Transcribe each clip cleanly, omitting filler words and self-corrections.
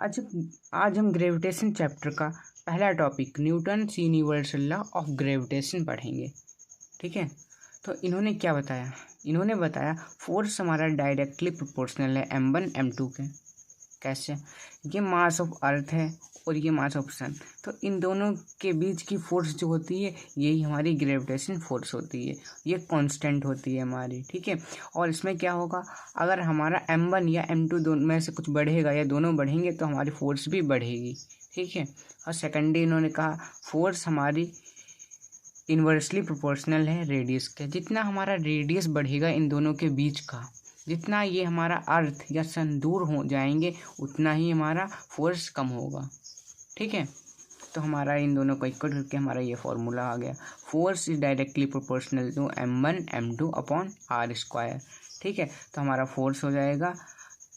आज आज हम ग्रेविटेशन चैप्टर का पहला topic Newton's universal law of gravitation पढ़ेंगे। ठीक है, तो इन्होंने क्या बताया? इन्होंने बताया फोर्स हमारा डायरेक्टली प्रोपोर्शनल है m1 m2 के। कैसे? ये मास ऑफ अर्थ है और ये मास ऑफ सन, तो इन दोनों के बीच की फोर्स जो होती है यही हमारी ग्रेविटेशन फोर्स होती है। ये कांस्टेंट होती है हमारी। ठीक है, और इसमें क्या होगा, अगर हमारा m1 या m2 दोनों में से कुछ बढ़ेगा या दोनों बढ़ेंगे तो हमारी फोर्स भी बढ़ेगी। ठीक है, और सेकेंडली इन्होंने कहा फोर्स हमारी इन्वर्सली प्रोपोर्शनल है रेडियस के। जितना हमारा रेडियस बढ़ेगा इन दोनों के बीच का, जितना ये हमारा अर्थ या सन दूर हो जाएंगे उतना ही हमारा फोर्स कम होगा। ठीक है, तो हमारा इन दोनों को इक्वल करके हमारा ये फॉर्मूला आ गया, force is directly proportional to m1 m2 upon r square. ठीक है, तो हमारा फोर्स हो जाएगा,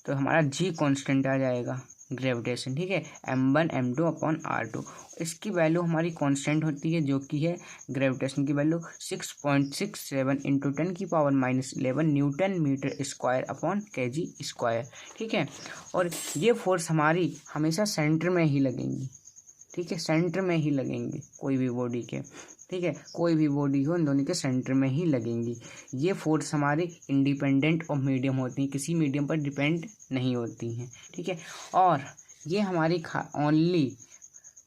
तो हमारा g कांस्टेंट आ जाएगा ग्रेविटेशन। ठीक है, m1 m2 अपॉन r2। इसकी वैल्यू हमारी कांस्टेंट होती है जो कि है ग्रेविटेशन की value 6.67 into 10⁻11 newton metre square upon kg square. ठीक है, और ये फोर्स हमारी हमेशा सेंटर में ही लगेंगी। ठीक है, सेंटर में ही लगेंगी कोई भी बॉडी के। ठीक है, कोई भी बॉडी हो इन दोनों के सेंटर में ही लगेंगी। ये फोर्स हमारी इंडिपेंडेंट ऑफ मीडियम होती हैं, किसी मीडियम पर डिपेंड नहीं होती हैं। ठीक है, और ये हमारी ओनली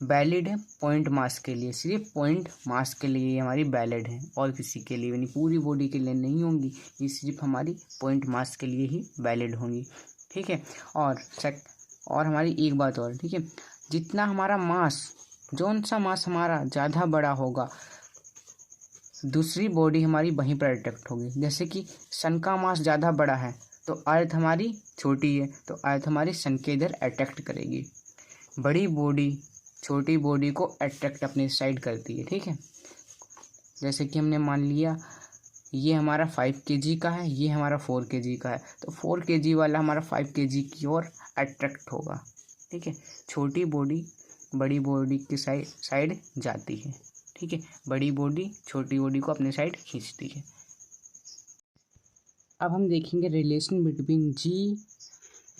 वैलिड है पॉइंट मास के लिए, सिर्फ पॉइंट मास के लिए ये हमारी वैलिड है, और किसी के लिए नहीं, पूरी बॉडी के लिए नहीं होंगी। ये सिर्फ हमारी पॉइंट मास के लिए ही वैलिड होंगी। ठीक है, और हमारी एक बात और, ठीक है, जितना हमारा मास, जौन सा मास हमारा ज़्यादा बड़ा होगा दूसरी बॉडी हमारी वहीं पर अट्रैक्ट होगी। जैसे कि सन का मास ज़्यादा बड़ा है तो अर्थ हमारी छोटी है, तो अर्थ हमारी सन के इधर अट्रैक्ट करेगी। बड़ी बॉडी छोटी बॉडी को अट्रैक्ट अपनी साइड करती है। ठीक है, जैसे कि हमने मान लिया ये हमारा 5 kg का है, ये हमारा 4 kg का है, तो 4 kg वाला हमारा 5 kg की ओर अट्रैक्ट होगा। ठीक है, छोटी बॉडी बड़ी बॉडी की साइड जाती है। ठीक है, बड़ी बॉडी छोटी बॉडी को अपने साइड खींचती है। अब हम देखेंगे relation between ji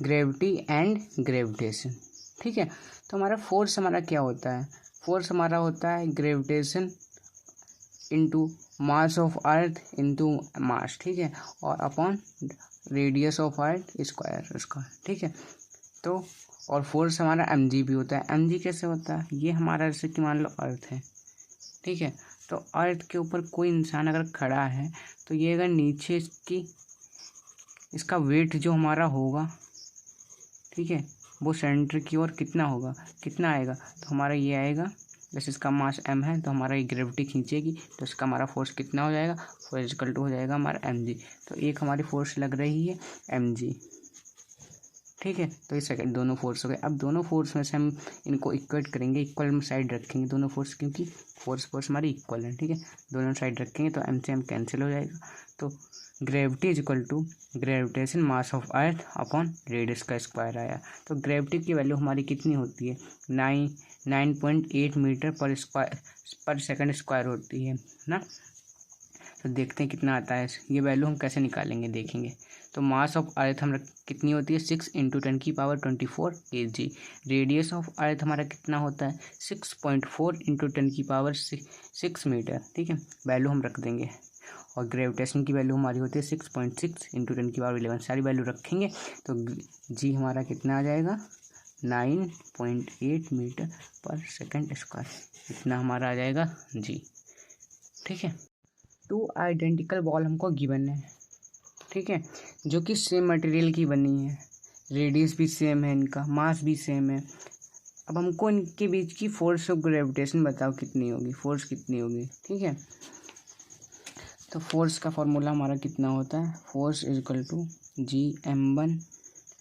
gravity and gravitation. ठीक है, तो हमारा फोर्स हमारा क्या होता है? फोर्स हमारा होता है gravitation into mass of earth into mass. ठीक है, और upon radius of earth square उसका। ठीक है, तो और फोर्स हमारा mg भी होता है। mg कैसे होता है? ये हमारा जैसे कि मान लो अर्थ है। ठीक है, तो अर्थ के ऊपर कोई इंसान अगर खड़ा है तो ये अगर नीचे इसका वेट जो हमारा होगा, ठीक है, वो सेंटर की ओर कितना होगा, कितना आएगा, तो हमारा ये आएगा, जैसे इसका मास m है तो हमारा ये ग्रेविटी खींचेगी तो इसका हमारा फोर्स कितना हो जाएगा, फोर्स इक्वल टू हो जाएगा हमारा mg। तो एक हमारी फोर्स लग रही है mg। ठीक है, तो ये सेकंड दोनों फोर्स हो गए। अब दोनों फोर्स में से हम इनको इक्वेट करेंगे, इक्वल में साइड रखेंगे दोनों फोर्स, क्योंकि फोर्स हमारी इक्वल है। ठीक है, दोनों साइड रखेंगे तो m से m कैंसिल हो जाएगा। तो gravity is equal to gravitation mass of earth upon radius का स्क्वायर आया। तो ग्रेविटी की वैल्यू हमारी कितनी होती है? 9.8 मीटर पर सेकंड स्क्वायर होती है ना। तो देखते हैं कितना आता है, ये वैल्यू हम कैसे निकालेंगे देखेंगे। तो मास ऑफ अर्थ हमारा कितनी होती है? 6 into 10⁻24 kg। Radius of earth हमारा कितना होता है? 6.4 इंटू 10⁻6 मीटर। ठीक है, वैल्यू हम रख देंगे। और ग्रेविटेशन की वैल्यू हमारी होती है 6.6 इंटू 10⁻11। सारी वैल्यू रखेंगे तो जी हमारा कितना आ जाएगा? 9.8 मीटर पर सेकंड स्क्वायर। इतना हमारा आ जाएगा जी। ठीक है, 2 आइडेंटिकल बॉल हमको गिवन है। ठीक है, जो कि सेम मटेरियल की बनी है, रेडियस भी सेम है, इनका मास भी सेम है। अब हमको इनके बीच की फोर्स ऑफ ग्रेविटेशन बताओ कितनी होगी, फोर्स कितनी होगी। ठीक है, तो फोर्स का फॉर्मूला हमारा कितना होता है? Force is equal to G m1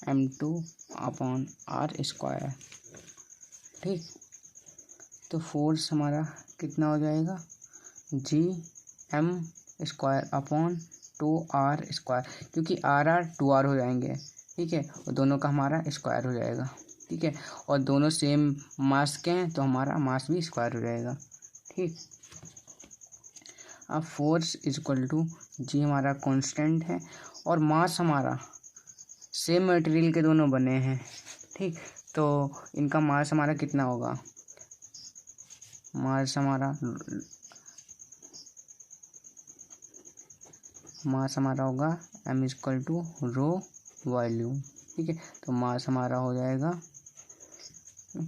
m2 upon r square. ठीक, तो फोर्स हमारा कितना हो जाएगा? G m square upon 2r square, क्योंकि r 2r हो जाएंगे। ठीक है, और दोनों का हमारा स्क्वायर हो जाएगा। ठीक है, और दोनों सेम मास के हैं तो हमारा मास भी स्क्वायर हो जाएगा। ठीक, अब फोर्स इज इक्वल टू जी हमारा कांस्टेंट है और मास हमारा सेम मटेरियल के दोनों बने हैं। ठीक, तो इनका मास हमारा कितना होगा, मास हमारा होगा m रो वॉल्यूम। ठीक है, तो मास हमारा हो जाएगा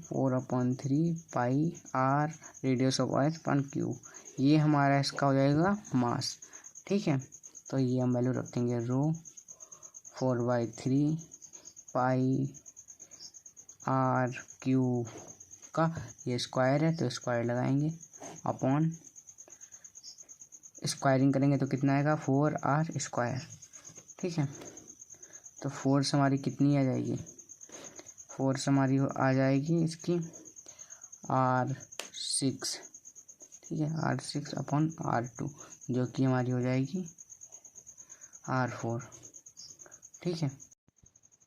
4/3 पाई r रेडियस ऑफ अर्थ पर क्यूब। ये हमारा इसका हो जाएगा मास। ठीक है, तो ये हम वैल्यू रखेंगे रो 4/3 पाई r क्यूब का, ये स्क्वायर है तो स्क्वायर लगाएंगे अपॉन, स्क्वायरिंग करेंगे तो कितना आएगा 4r स्क्वायर। ठीक है, तो फोर्स हमारी कितनी आ जाएगी, फोर्स हमारी आ जाएगी इसकी r6। ठीक है, r6 अपॉन r2 जो कि हमारी हो जाएगी r4। ठीक है,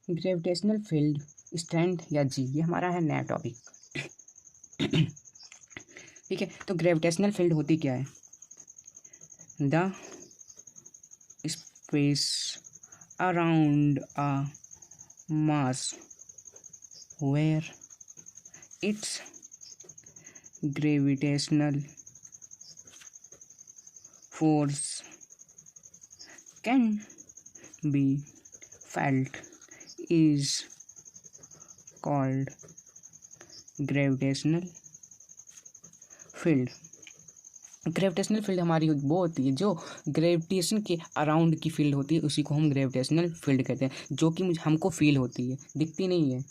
ग्रेविटेशनल फील्ड स्ट्रेंथ या जी, ये हमारा है नया टॉपिक। ठीक है, तो ग्रेविटेशनल फील्ड होती क्या है, the space around a mass where its gravitational force can be felt is called gravitational field. Gravitational field हमारी वो होती है जो ग्रेविटेशन के अराउंड की फील्ड होती है, उसी को हम ग्रेविटेशनल फील्ड कहते हैं, जो कि हमको फील होती है, दिखती नहीं है।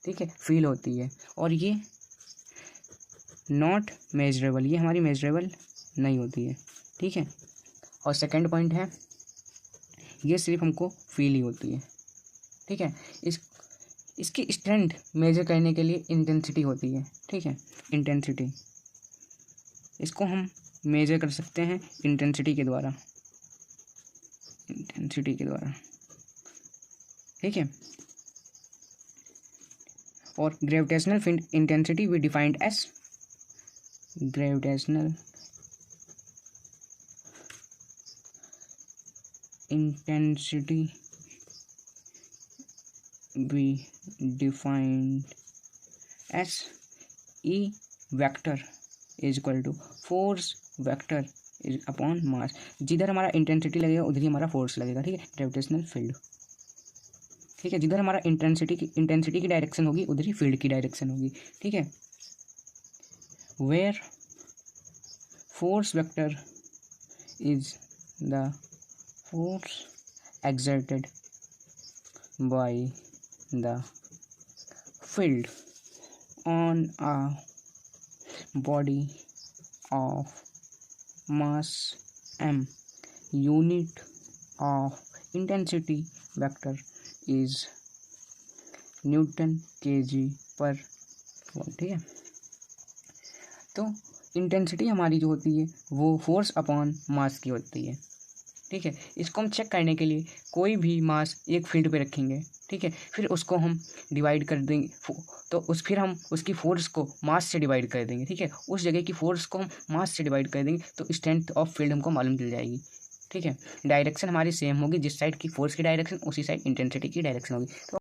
ठीक है, फील होती है, और ये नॉट मेजरेबल, ये हमारी मेजरेबल नहीं होती है। ठीक है, और सेकंड पॉइंट है ये सिर्फ हमको फील ही होती है। ठीक है, इसकी स्ट्रेंथ मेजर करने के लिए इंटेंसिटी होती है। ठीक है, इंटेंसिटी, इसको हम मेजर कर सकते हैं इंटेंसिटी के द्वारा, इंटेंसिटी के द्वारा। ठीक है, और gravitational field intensity we defined as gravitational intensity we defined as E vector is equal to force vector is upon mass। जिधर हमारा इंटेंसिटी लगेगा उधर ही हमारा फोर्स लगेगा। ठीक है, ग्रेविटेशनल फील्ड। ठीक है, जिधर हमारा इंटेंसिटी की डायरेक्शन होगी उधर ही फील्ड की डायरेक्शन होगी। ठीक है, where force vector is the force exerted by the field on a body of mass m, unit of intensity vector is Newton kg per volt। ठीक है, तो इंटेंसिटी हमारी जो होती है वो फोर्स अपॉन मास की होती है। ठीक है, इसको हम चेक करने के लिए कोई भी मास एक फील्ड पे रखेंगे। ठीक है, फिर उसको हम डिवाइड कर देंगे, तो फिर हम उसकी फोर्स को मास से डिवाइड कर देंगे। ठीक है, उस जगह की फोर्स को हम मास से डिवाइड कर देंगे तो स्ट्रेंथ ऑफ फील्ड हमको मालूम चल जाएगी। ठीक है, डायरेक्शन हमारी सेम होगी, जिस साइड की फोर्स की डायरेक्शन उसी साइड इंटेंसिटी की डायरेक्शन होगी। तो